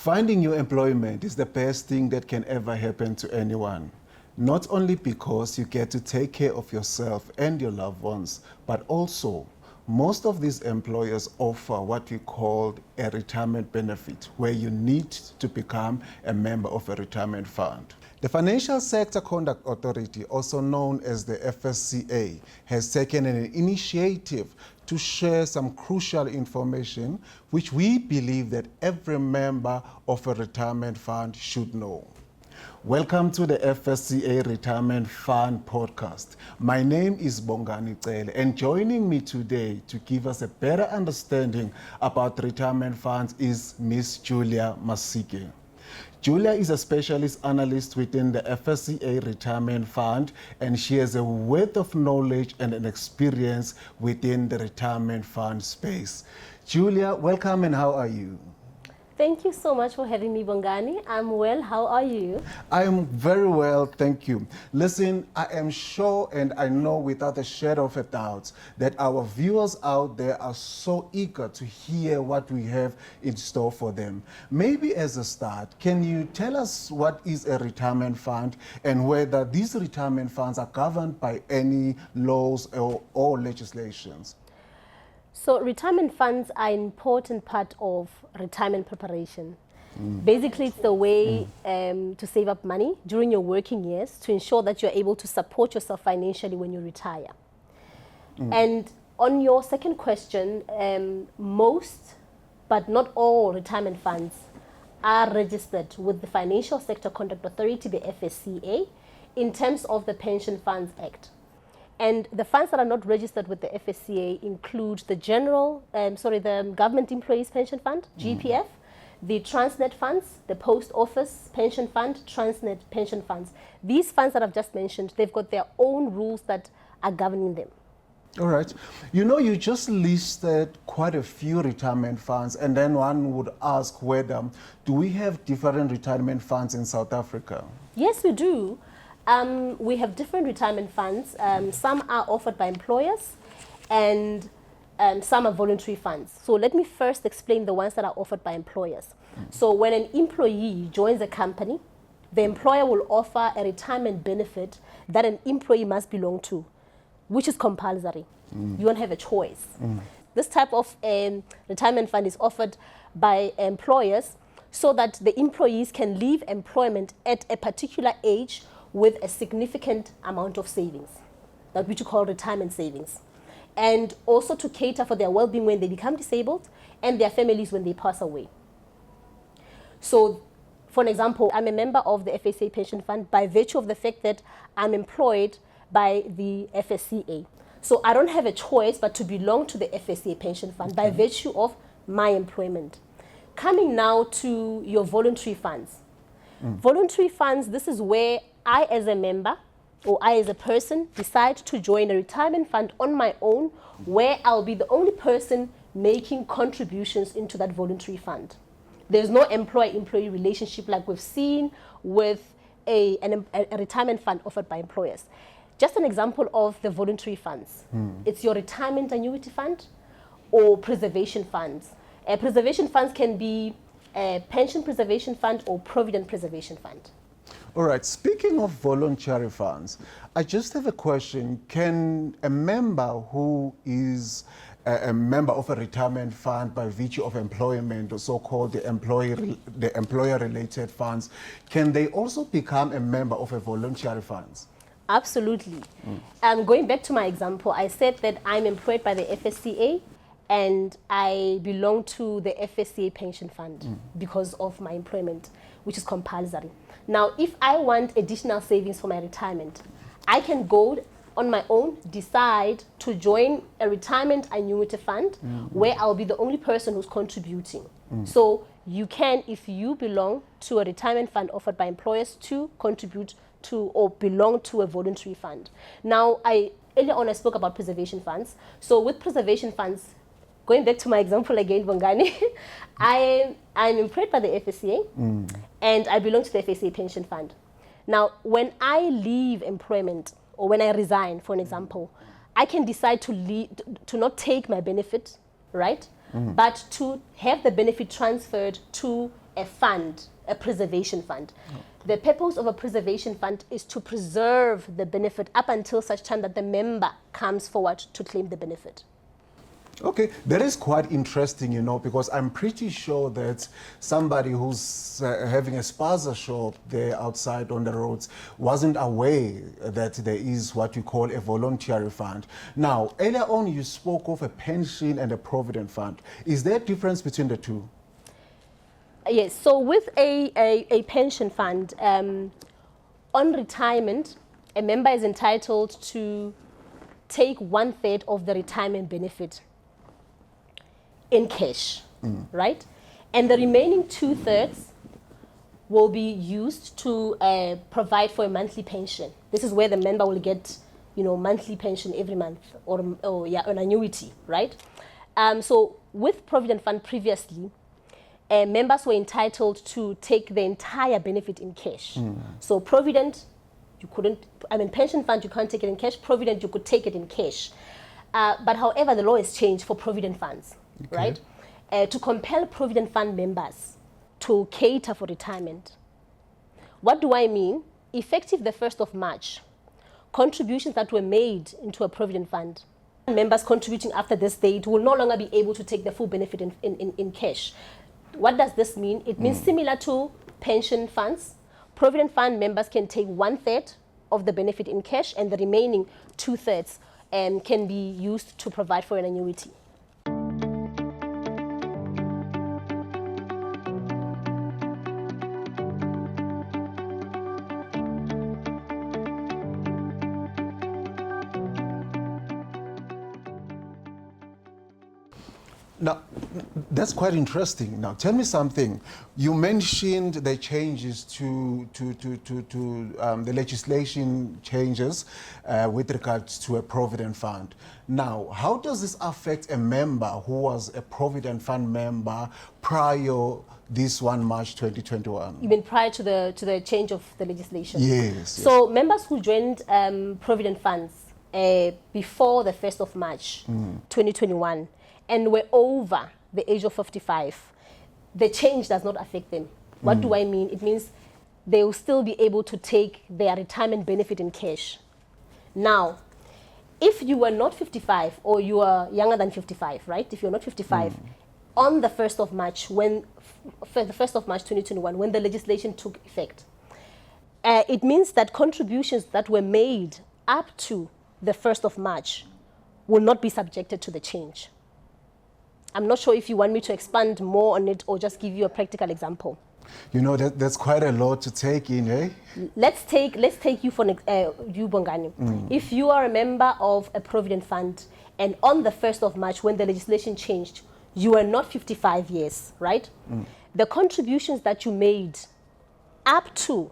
Finding new employment is the best thing that can ever happen to anyone. Not only because you get to take care of yourself and your loved ones, but also most of these employers offer what we call a retirement benefit, where you need to become a member of a retirement fund. The Financial Sector Conduct Authority, also known as the FSCA, has taken an initiative to share some crucial information which we believe that every member of a retirement fund should know. Welcome to the FSCA Retirement Fund podcast. My name is Bongani, Cele, and joining me today to give us a better understanding about retirement funds is Miss Julia Masike. Julia is a specialist analyst within the FSCA Retirement Fund, and she has a wealth of knowledge and an experience within the retirement fund space. Julia, welcome, and how are you? Thank you so much for having me, Bongani. I'm well. How are you? I am very well, thank you. Listen, I am sure and I know without a shadow of a doubt that our viewers out there are so eager to hear what we have in store for them. Maybe as a start, can you tell us what is a retirement fund and whether these retirement funds are governed by any laws or legislations? So retirement funds are an important part of retirement preparation. Basically, it's the way to save up money during your working years to ensure that you're able to support yourself financially when you retire. And on your second question, most, but not all retirement funds are registered with the Financial Sector Conduct Authority, the FSCA, in terms of the Pension Funds Act. And the funds that are not registered with the FSCA include the the Government Employees Pension Fund, GPF, the Transnet funds, the Post Office Pension Fund, Transnet pension funds. These funds that I've just mentioned, they've got their own rules that are governing them. All right. You know, you just listed quite a few retirement funds, and then one would ask whether, do we have different retirement funds in South Africa? Yes, we do. We have different retirement funds. Some are offered by employers and some are voluntary funds. So let me first explain the ones that are offered by employers. So when an employee joins a company, the employer will offer a retirement benefit that an employee must belong to, which is compulsory. You don't have a choice. This type of retirement fund is offered by employers so that the employees can leave employment at a particular age with a significant amount of savings, that which you call retirement savings, and also to cater for their well-being when they become disabled and their families when they pass away. So, for an example, I'm a member of the FSCA Pension Fund by virtue of the fact that I'm employed by the FSCA. So I don't have a choice but to belong to the FSCA Pension Fund by virtue of my employment. Coming now to your voluntary funds. Voluntary funds, this is where I as a member or I as a person decide to join a retirement fund on my own, where I'll be the only person making contributions into that voluntary fund. There's no employer-employee relationship like we've seen with a retirement fund offered by employers. Just an example of the voluntary funds. It's your retirement annuity fund or preservation funds. Preservation funds can be a pension preservation fund or provident preservation fund. All right, speaking of voluntary funds, I just have a question. Can a member who is a member of a retirement fund by virtue of employment, or so-called the employer-related funds, can they also become a member of a voluntary funds? Absolutely. Going back to my example, I said that I'm employed by the FSCA and I belong to the FSCA pension fund because of my employment, which is compulsory. Now, if I want additional savings for my retirement, I can go on my own, decide to join a retirement annuity fund where I'll be the only person who's contributing. So you can, if you belong to a retirement fund offered by employers, to contribute to or belong to a voluntary fund. Now, earlier on I spoke about preservation funds. So with preservation funds, going back to my example again, Bongani, I'm employed by the FSCA and I belong to the FSCA pension fund. Now, when I leave employment or when I resign, for an example, I can decide to not take my benefit, right? But to have the benefit transferred to a fund, a preservation fund. The purpose of a preservation fund is to preserve the benefit up until such time that the member comes forward to claim the benefit. Okay, that is quite interesting, you know, because I'm pretty sure that somebody who's having a spaza shop there outside on the roads wasn't aware that there is what you call a voluntary fund. Now, earlier on you spoke of a pension and a provident fund. Is there a difference between the two? Yes, so with a pension fund, on retirement, a member is entitled to take 1/3 of the retirement benefit in cash, right? And the remaining 2/3 will be used to provide for a monthly pension. This is where the member will get, you know, monthly pension every month, or an annuity, right? So with Provident Fund previously, members were entitled to take the entire benefit in cash. So Provident, you couldn't, pension fund, you can't take it in cash. Provident, you could take it in cash. But however, the law has changed for Provident funds, right? To compel Provident Fund members to cater for retirement. What do I mean? Effective the 1st of March, contributions that were made into a Provident Fund, members contributing after this date will no longer be able to take the full benefit in cash. What does this mean? It means similar to pension funds, Provident Fund members can take 1/3 of the benefit in cash, and the remaining 2/3 can be used to provide for an annuity. Now, that's quite interesting. Now, tell me something. You mentioned the changes to the legislation changes with regards to a Provident Fund. Now, how does this affect a member who was a Provident Fund member prior this 1 March 2021? You mean prior to the change of the legislation? Yes. So members who joined Provident Funds before the 1st of March 2021 and were over the age of 55, the change does not affect them. What do I mean? It means they will still be able to take their retirement benefit in cash. Now, if you were not 55 or you are younger than 55, right? If you're not 55, on the 1st of March, the 1st of March 2021, when the legislation took effect, it means that contributions that were made up to the 1st of March will not be subjected to the change. I'm not sure if you want me to expand more on it or just give you a practical example. You know, that's quite a lot to take in, eh? Let's take you for you, Bongani. If you are a member of a Provident Fund and on the 1st of March, when the legislation changed, you are not 55 years, right? The contributions that you made up to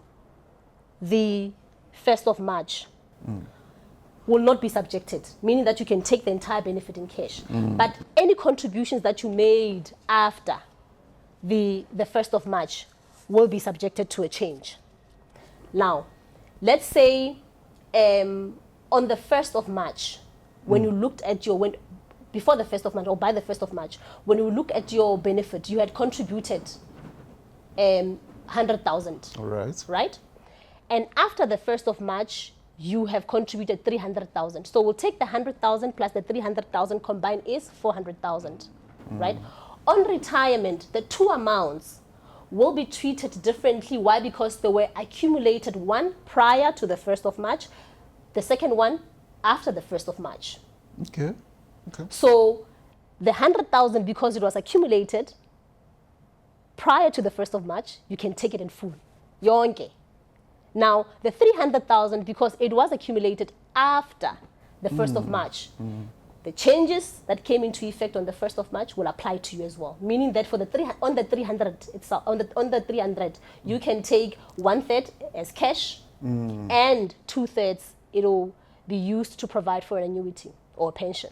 the 1st of March will not be subjected, meaning that you can take the entire benefit in cash. But any contributions that you made after the 1st of March will be subjected to a change. Now, let's say on the 1st of March, when you looked at your, before the 1st of March or by the 1st of March, when you look at your benefit, you had contributed 100,000. All right. Right? And after the 1st of March, you have contributed 300,000. So we'll take the 100,000 plus the 300,000 combined is 400,000, right? On retirement, the two amounts will be treated differently. Why? Because they were accumulated, one prior to the 1st of March, the second one after the 1st of March. Okay. So the 100,000, because it was accumulated prior to the 1st of March, you can take it in full. Yonke. Now, the 300,000, because it was accumulated after the 1st of March, the changes that came into effect on the 1st of March will apply to you as well. Meaning that for the 300 itself, on the 300, you can take 1/3 as cash, and 2/3 it'll be used to provide for an annuity or a pension.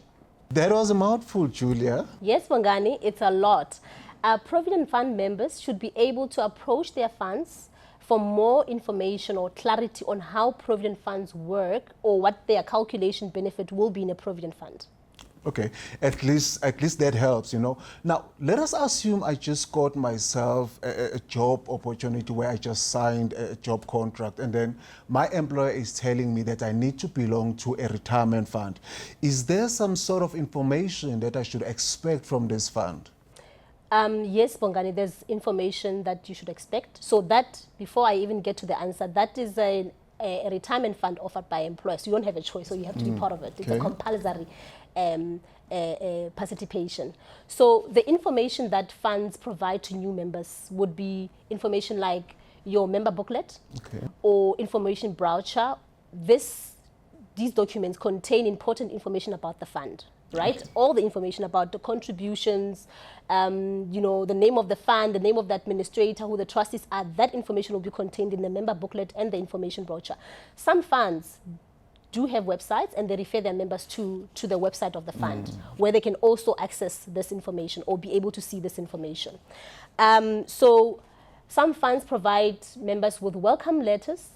That was a mouthful, Julia. Yes, Bongani, it's a lot. Provident Fund members should be able to approach their funds for more information or clarity on how Provident Funds work or what their calculation benefit will be in a Provident Fund. Okay, at least that helps, you know. Now, let us assume I just got myself a job opportunity where I just signed a job contract, and then my employer is telling me that I need to belong to a retirement fund. Is there some sort of information that I should expect from this fund? Yes, Bongani, there's information that you should expect. So that, before I even get to the answer, that is a retirement fund offered by employers. You don't have a choice, so you have to be part of it. It's a compulsory participation. So the information that funds provide to new members would be information like your member booklet or information brochure. These documents contain important information about the fund, right? All the information about the contributions, you know, the name of the fund, the name of the administrator, who the trustees are. That information will be contained in the member booklet and the information brochure. Some funds do have websites, and they refer their members to the website of the fund, where they can also access this information or be able to see this information. So some funds provide members with welcome letters,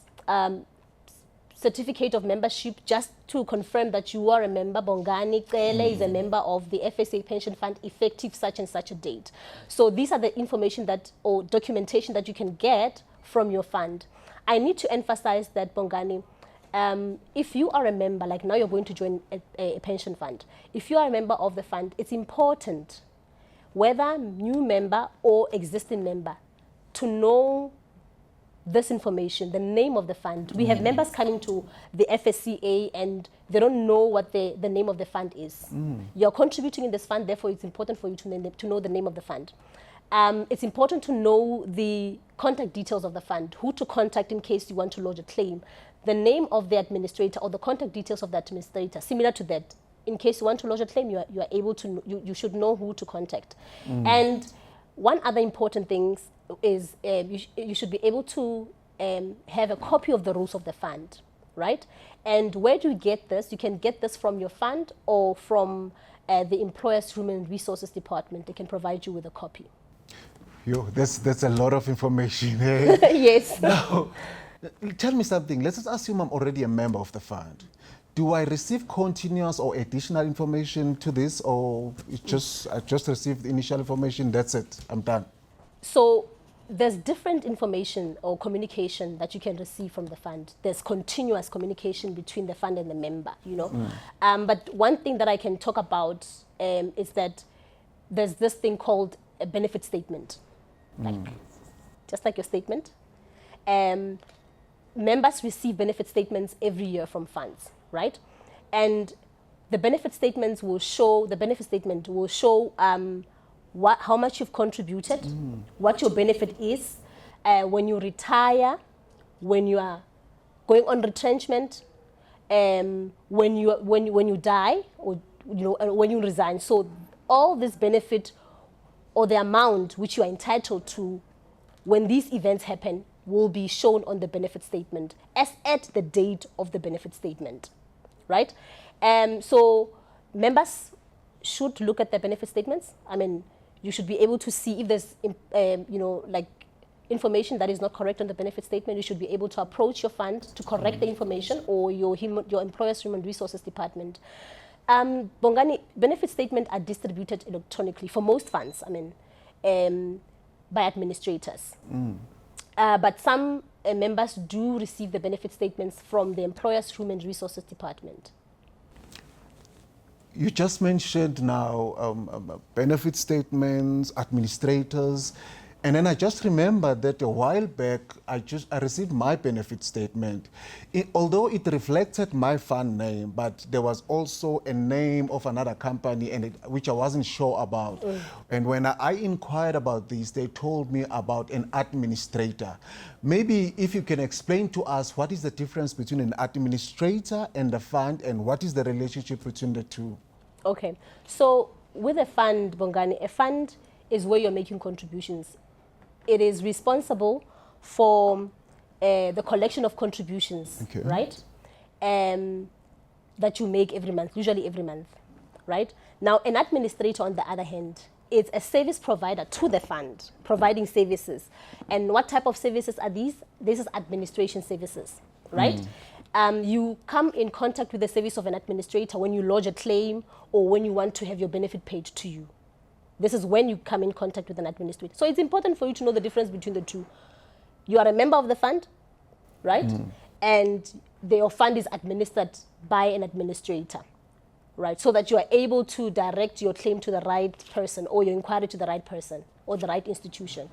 certificate of membership, just to confirm that you are a member. Bongani Cele is a member of the FSCA pension fund effective such and such a date. So these are the information that, or documentation that you can get from your fund. I need to emphasize that, Bongani, if you are a member, like now you're going to join a pension fund, if you are a member of the fund, it's important, whether new member or existing member, to know this information, the name of the fund. We have members coming to the FSCA and they don't know what the name of the fund is. You're contributing in this fund, therefore it's important for you to know the name of the fund. It's important to know the contact details of the fund, who to contact in case you want to lodge a claim, the name of the administrator or the contact details of the administrator. Similar to that, in case you want to lodge a claim, you are able to, you should know who to contact. And one other important thing is you should be able to have a copy of the rules of the fund, right? And where do you get this? You can get this from your fund or from the Employers Human Resources Department. They can provide you with a copy. Yo, that's a lot of information. Eh? Yes. Now, tell me something. Let's just assume I'm already a member of the fund. Do I receive continuous or additional information to this, or I just received the initial information, that's it, I'm done? So there's different information or communication that you can receive from the fund. There's continuous communication between the fund and the member, you know. But one thing that I can talk about is that there's this thing called a benefit statement. Like, just like your statement. Members receive benefit statements every year from funds, right? And the benefit statements will show, how much you've contributed, what your benefit is, when you retire, when you are going on retrenchment, when you die, or you know, when you resign. So all this benefit or the amount which you are entitled to when these events happen will be shown on the benefit statement as at the date of the benefit statement, right? So members should look at their benefit statements. I mean, you should be able to see if there's, you know, like information that is not correct on the benefit statement. You should be able to approach your fund to correct the information, or your Employers Human Resources Department. Bongani, benefit statements are distributed electronically for most funds, I mean, by administrators. But some members do receive the benefit statements from the Employers Human Resources Department. You just mentioned now benefit statements, administrators, and then I just remembered that a while back I received my benefit statement. Although it reflected my fund name, but there was also a name of another company which I wasn't sure about. And when I inquired about this, they told me about an administrator. Maybe if you can explain to us what is the difference between an administrator and a fund, and what is the relationship between the two? Okay, so with a fund, Bongani, a fund is where you're making contributions. It is responsible for the collection of contributions, right? That you make every month, usually every month, right? Now, an administrator, on the other hand, is a service provider to the fund, providing services. And what type of services are these? This is administration services, right? you come in contact with the service of an administrator when you lodge a claim or when you want to have your benefit paid to you. This is when you come in contact with an administrator. So it's important for you to know the difference between the two. You are a member of the fund, right? And your fund is administered by an administrator, right? So that you are able to direct your claim to the right person or your inquiry to the right person or the right institution.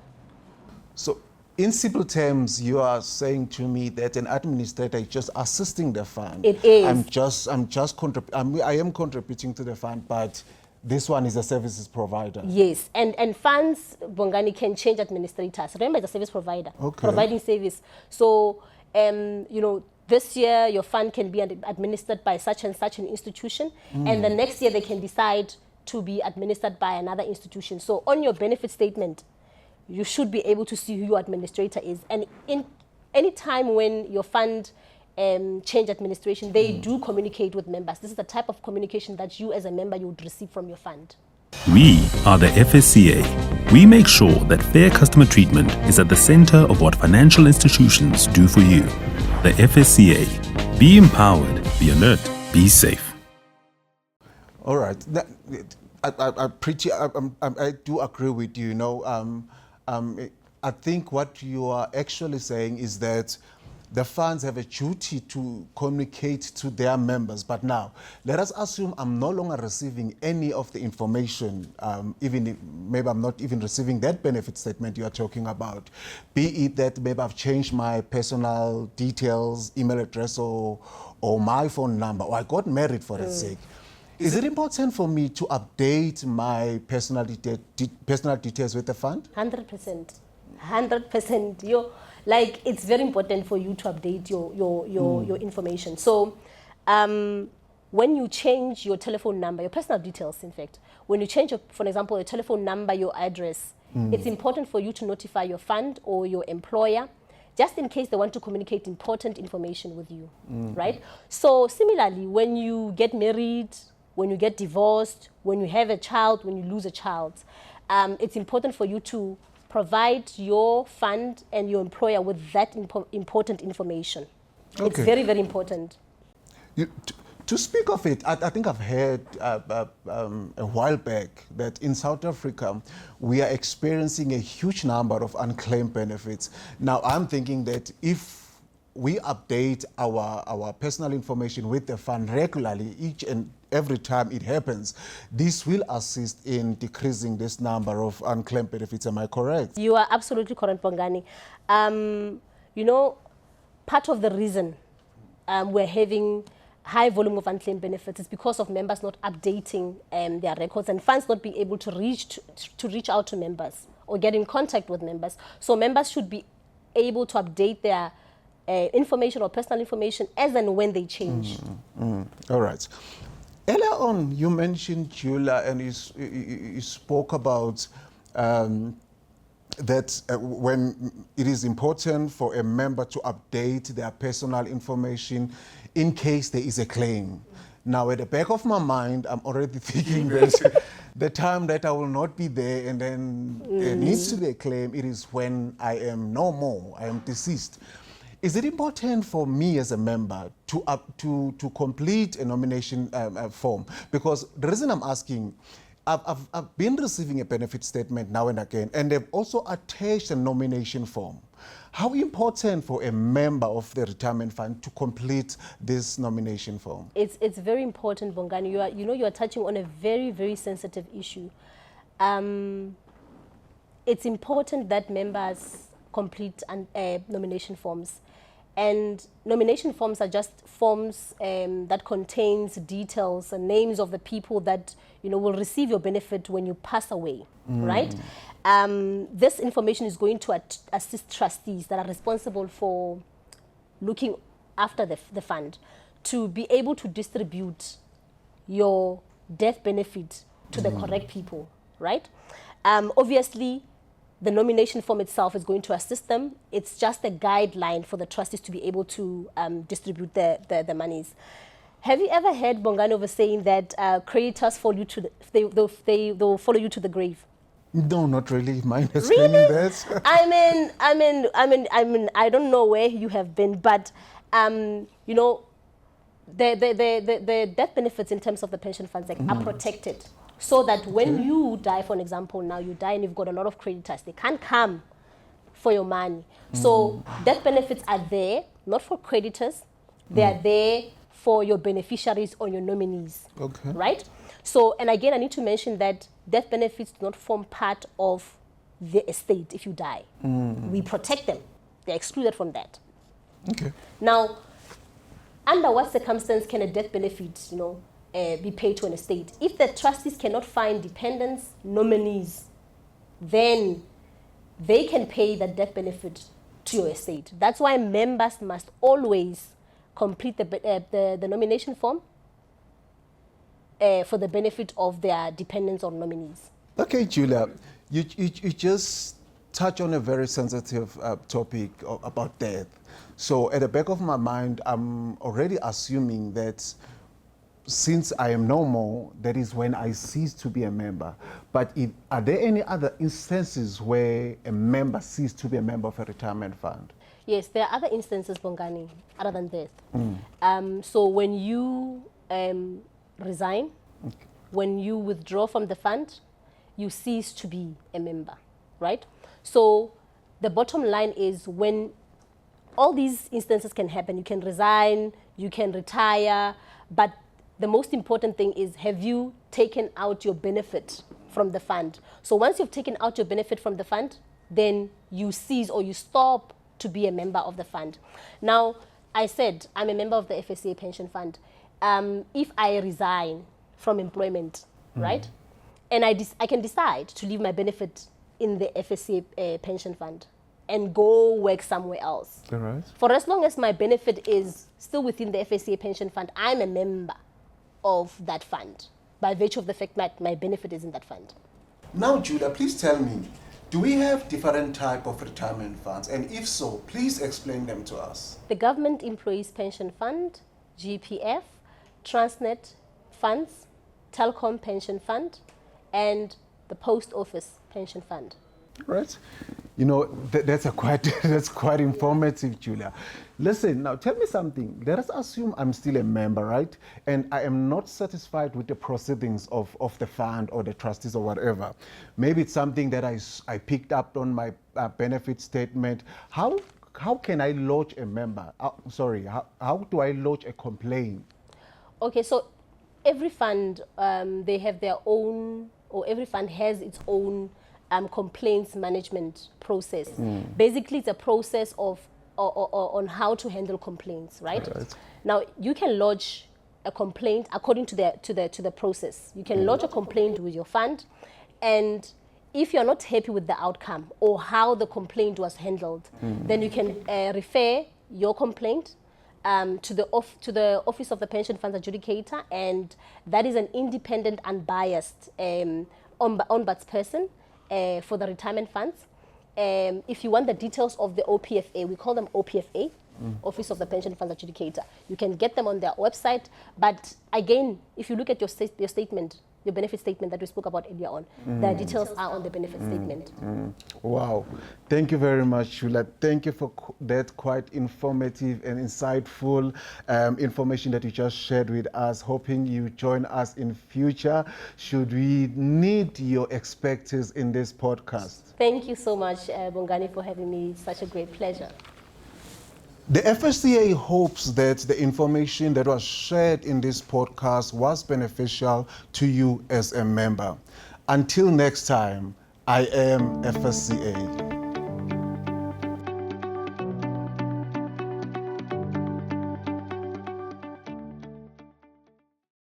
So in simple terms, you are saying to me that an administrator is just assisting the fund. It is. I am contributing to the fund, but this one is a services provider. Yes, and funds, Bongani, can change administrators. Remember, it's a service provider, providing service. So, this year your fund can be administered by such and such an institution, and the next year they can decide to be administered by another institution. So on your benefit statement, you should be able to see who your administrator is. And in any time when your fund change administration, they do communicate with members. This is the type of communication that you as a member you would receive from your fund. We are the FSCA. We make sure that fair customer treatment is at the center of what financial institutions do for you. The FSCA. Be empowered, be alert, be safe. All right. I do agree with you. I think what you are actually saying is that the funds have a duty to communicate to their members. But now, let us assume I'm no longer receiving any of the information, even if maybe I'm not even receiving that benefit statement you are talking about. Be it that maybe I've changed my personal details, email address, or my phone number, or I got married for its sake. Is it important for me to update my personal details with the fund? 100%. 100%. It's very important for you to update your information. So when you change your telephone number, your personal details, in fact, when you change, for example, your telephone number, your address, it's important for you to notify your fund or your employer, just in case they want to communicate important information with you, right? So similarly, when you get married, when you get divorced, when you have a child, when you lose a child, it's important for you to provide your fund and your employer with that important information. Okay. It's very, very important. To speak of it, I think I've heard a while back that in South Africa, we are experiencing a huge number of unclaimed benefits. Now, I'm thinking that if we update our personal information with the fund regularly, each and every time it happens, this will assist in decreasing this number of unclaimed benefits. Am I correct? You are absolutely correct, Bongani. Part of the reason we're having high volume of unclaimed benefits is because of members not updating their records and funds not being able to reach out to members or get in contact with members. So members should be able to update their information or personal information as and when they change. All right. Earlier on, you mentioned Jula, and you spoke about that when it is important for a member to update their personal information in case there is a claim. Now, at the back of my mind, I'm already thinking that the time that I will not be there and then there needs to be a claim, it is when I am no more, I am deceased. Is it important for me as a member to complete a nomination form? Because the reason I'm asking, I've been receiving a benefit statement now and again, and they've also attached a nomination form. How important for a member of the retirement fund to complete this nomination form? It's very important, Bongani. You are touching on a very, very sensitive issue. It's important that members complete nomination forms. And nomination forms are just forms that contains details and names of the people that will receive your benefit when you pass away, right? This information is going to assist trustees that are responsible for looking after the fund to be able to distribute your death benefit to the correct people, right? Obviously, the nomination form itself is going to assist them. It's just a guideline for the trustees to be able to distribute the monies. Have you ever heard Bongani over saying that creditors follow you to they'll follow you to the grave? No, not really. Mind explaining that. I mean, I don't know where you have been, but you know, the death benefits in terms of the pension funds are protected, so that when you die, for an example, now you die and you've got a lot of creditors, they can't come for your money. So death benefits are there, not for creditors, they are there for your beneficiaries or your nominees, right? So, and again, I need to mention that death benefits do not form part of the estate if you die. We protect them. They're excluded from that. Now, under what circumstance can a death benefit, you know, be paid to an estate? If the trustees cannot find dependents, nominees, then they can pay the death benefit to your estate. That's why members must always complete the nomination form for the benefit of their dependents or nominees. Okay, Julia, you just touch on a very sensitive topic about death. So at the back of my mind, I'm already assuming that since I am no more, that is when I cease to be a member. But are there any other instances where a member ceases to be a member of a retirement fund? Yes, there are other instances, Bongani, other than death. So when you resign, when you withdraw from the fund, you cease to be a member, right? So the bottom line is, when all these instances can happen, you can resign, you can retire, but the most important thing is, have you taken out your benefit from the fund? So once you've taken out your benefit from the fund, then you cease or you stop to be a member of the fund. Now, I said I'm a member of the FSCA pension fund. If I resign from employment, right, and I can decide to leave my benefit in the FSCA pension fund and go work somewhere else. Right. For as long as my benefit is still within the FSCA pension fund, I'm a member of that fund by virtue of the fact that my benefit is in that fund. Now, Julia, please tell me, do we have different type of retirement funds? And if so, please explain them to us. The Government Employees Pension Fund, GPF, Transnet Funds, Telecom Pension Fund, and the Post Office Pension Fund. Right. You know, that's quite informative, Julia. Listen, now tell me something. Let us assume I'm still a member, right? And I am not satisfied with the proceedings of the fund or the trustees or whatever. Maybe it's something that I picked up on my benefit statement. How can I lodge a member? How do I lodge a complaint? Okay, so every fund, they have their own, or every fund has its own complaints management process. Basically, it's a process of on how to handle complaints, right? Now, you can lodge a complaint according to the process. You can lodge a complaint with your fund, and if you're not happy with the outcome or how the complaint was handled, then you can refer your complaint to the Office of the Pension Funds Adjudicator, and that is an independent, unbiased ombudsperson for the retirement funds. If you want the details of the OPFA, we call them OPFA, Office of the Pension Funds Adjudicator. You can get them on their website. But again, if you look at your statement, your benefit statement that we spoke about earlier on, the details are on the benefit statement. Wow. Thank you very much, Julia. Thank you for that quite informative and insightful information that you just shared with us. Hoping you join us in future should we need your expertise in this podcast. Thank you so much, Bongani, for having me. It's such a great pleasure. The FSCA hopes that the information that was shared in this podcast was beneficial to you as a member. Until next time, I am FSCA.